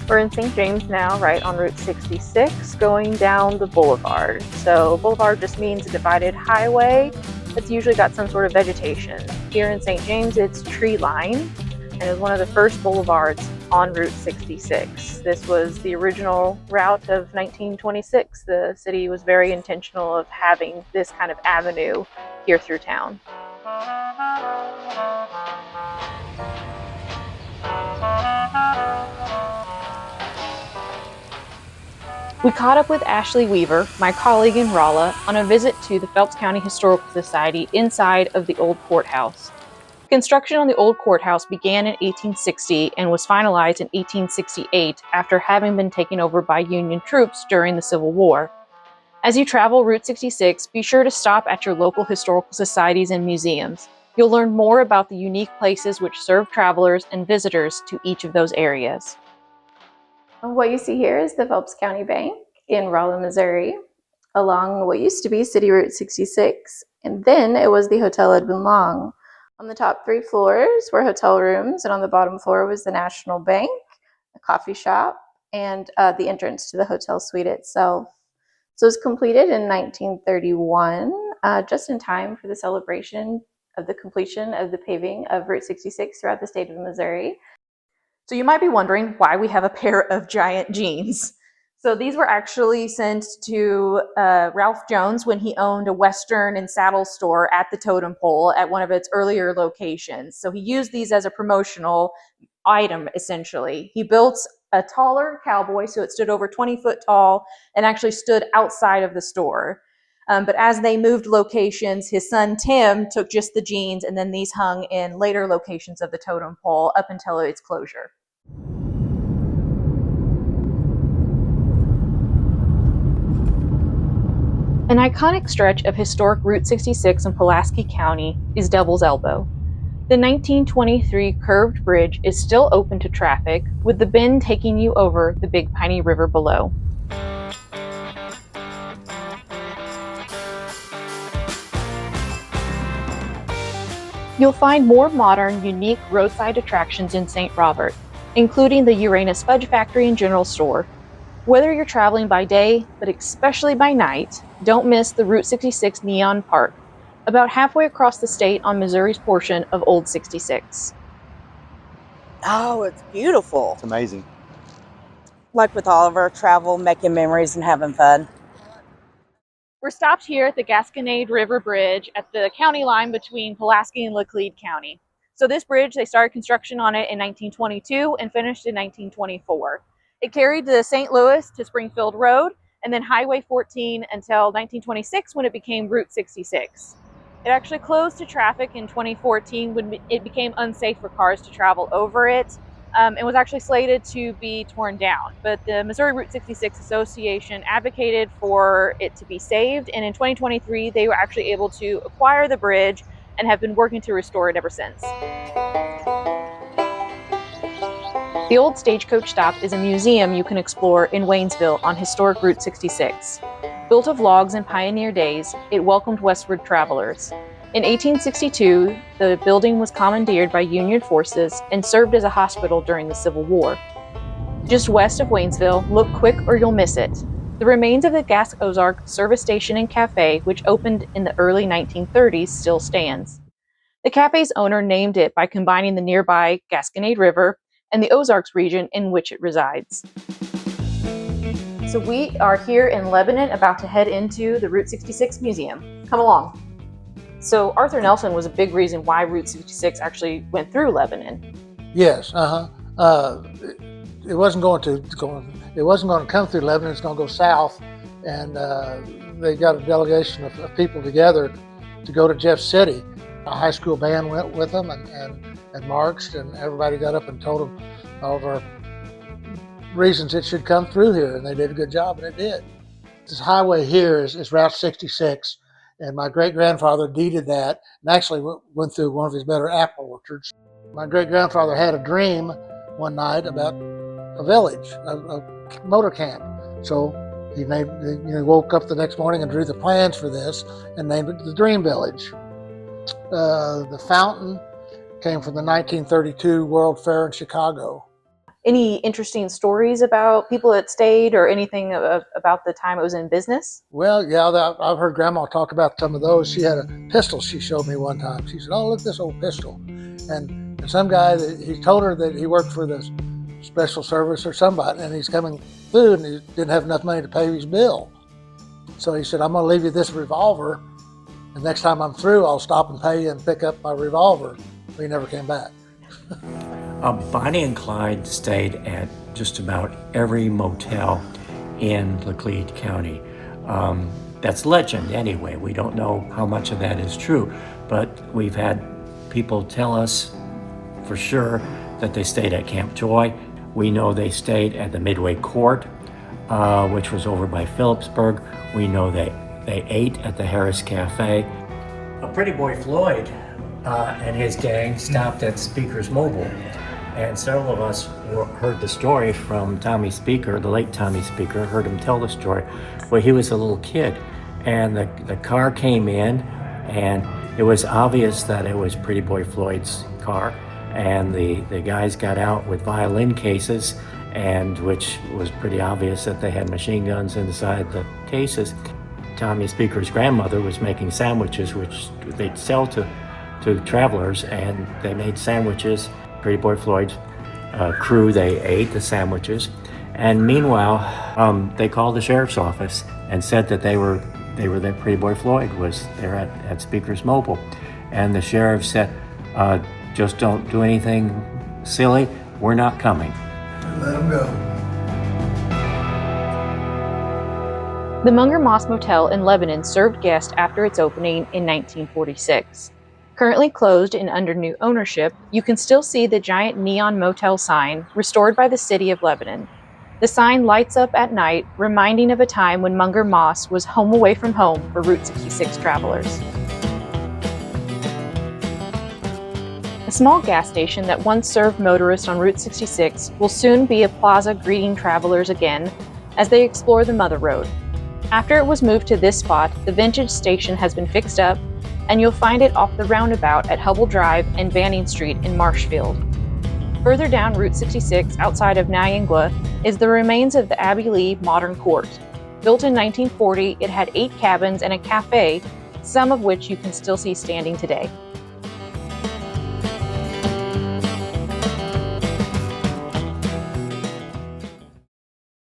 We're in St. James now, right on Route 66, going down the boulevard. So boulevard just means a divided highway that's usually got some sort of vegetation. Here in St. James, it's tree lined and is one of the first boulevards on Route 66. This was the original route of 1926. The city was very intentional of having this kind of avenue here through town. We caught up with Ashley Weaver, my colleague in Rolla, on a visit to the Phelps County Historical Society inside of the old courthouse. Construction on the old courthouse began in 1860 and was finalized in 1868 after having been taken over by Union troops during the Civil War. As you travel Route 66, be sure to stop at your local historical societies and museums. You'll learn more about the unique places which serve travelers and visitors to each of those areas. What you see here is the Phelps County Bank in Rolla, Missouri, along what used to be City Route 66, and then it was the Hotel Edmund Long. On the top 3 floors were hotel rooms, and on the bottom floor was the National Bank, a coffee shop, and the entrance to the hotel suite itself. So it was completed in 1931, just in time for the celebration of the completion of the paving of Route 66 throughout the state of Missouri. So you might be wondering why we have a pair of giant jeans. So these were actually sent to Ralph Jones when he owned a Western and saddle store at the Totem Pole at one of its earlier locations. So he used these as a promotional item, essentially. He built a taller cowboy, so it stood over 20 foot tall and actually stood outside of the store. But as they moved locations, his son Tim took just the jeans, and then these hung in later locations of the Totem Pole up until its closure. An iconic stretch of historic Route 66 in Pulaski County is Devil's Elbow. The 1923 curved bridge is still open to traffic, with the bend taking you over the Big Piney River below. You'll find more modern, unique roadside attractions in St. Robert, including the Uranus Fudge Factory and General Store. Whether you're traveling by day, but especially by night, don't miss the Route 66 Neon Park, about halfway across the state on Missouri's portion of Old 66. Oh, it's beautiful. It's amazing. Like with all of our travel, making memories and having fun. We're stopped here at the Gasconade River Bridge at the county line between Pulaski and Laclede County. So this bridge, they started construction on it in 1922 and finished in 1924. It carried the St. Louis to Springfield Road and then Highway 14 until 1926 when it became Route 66. It actually closed to traffic in 2014 when it became unsafe for cars to travel over it. It was actually slated to be torn down, but the Missouri Route 66 Association advocated for it to be saved, and in 2023 they were actually able to acquire the bridge and have been working to restore it ever since. The old Stagecoach Stop is a museum you can explore in Wanesville on historic Route 66. Built of logs in pioneer days, it welcomed westward travelers. In 1862, the building was commandeered by Union forces and served as a hospital during the Civil War. Just west of Wanesville, look quick or you'll miss it. The remains of the Gas Ozark service station and cafe, which opened in the early 1930s, still stands. The cafe's owner named it by combining the nearby Gasconade River and the Ozarks region in which it resides. So we are here in Lebanon, about to head into the Route 66 Museum. Come along. So Arthur Nelson was a big reason why Route 66 actually went through Lebanon. Yes, it wasn't going to come through Lebanon. It's going to go south, and they got a delegation of people together to go to Jeff City. A high school band went with them and marched, and everybody got up and told them all of our reasons it should come through here, and they did a good job, and it did. This highway here is Route 66, and my great-grandfather deeded that, and actually went through one of his better apple orchards. My great-grandfather had a dream one night about a village, a motor camp. So he woke up the next morning and drew the plans for this and named it the Dream Village. The fountain came from the 1932 World Fair in Chicago. Any interesting stories about people that stayed or anything about the time it was in business? Well, yeah, I've heard Grandma talk about some of those. She had a pistol she showed me one time. She said, "Oh, look at this old pistol." And some guy, he told her that he worked for the special service or somebody, and he's coming through and he didn't have enough money to pay his bill. So he said, "I'm going to leave you this revolver, and next time I'm through, I'll stop and pay you and pick up my revolver." But he never came back. Bonnie and Clyde stayed at just about every motel in Laclede County. That's legend anyway. We don't know how much of that is true, but we've had people tell us for sure that they stayed at Camp Joy. We know they stayed at the Midway Court, which was over by Phillipsburg. We know they ate at the Harris Cafe. A Pretty Boy Floyd and his gang stopped at Speaker's Mobile. And several of us heard the story from Tommy Speaker, the late Tommy Speaker, heard him tell the story where he was a little kid. And the car came in, and it was obvious that it was Pretty Boy Floyd's car. And the guys got out with violin cases, and which was pretty obvious that they had machine guns inside the cases. Tommy Speaker's grandmother was making sandwiches, which they'd sell to travelers, and they made sandwiches. Pretty Boy Floyd's crew, they ate the sandwiches, and meanwhile, they called the sheriff's office and said that they were that Pretty Boy Floyd was there at Speaker's Mobile, and the sheriff said, "Just don't do anything silly. We're not coming." Let them go. The Munger Moss Motel in Lebanon served guests after its opening in 1946. Currently closed and under new ownership, you can still see the giant neon motel sign restored by the city of Lebanon. The sign lights up at night, reminding of a time when Munger Moss was home away from home for Route 66 travelers. A small gas station that once served motorists on Route 66 will soon be a plaza greeting travelers again as they explore the Mother Road. After it was moved to this spot, the vintage station has been fixed up, and you'll find it off the roundabout at Hubble Drive and Banning Street in Marshfield. Further down Route 66, outside of Niangua, is the remains of the Abbylee Modern Court. Built in 1940, it had 8 cabins and a cafe, some of which you can still see standing today.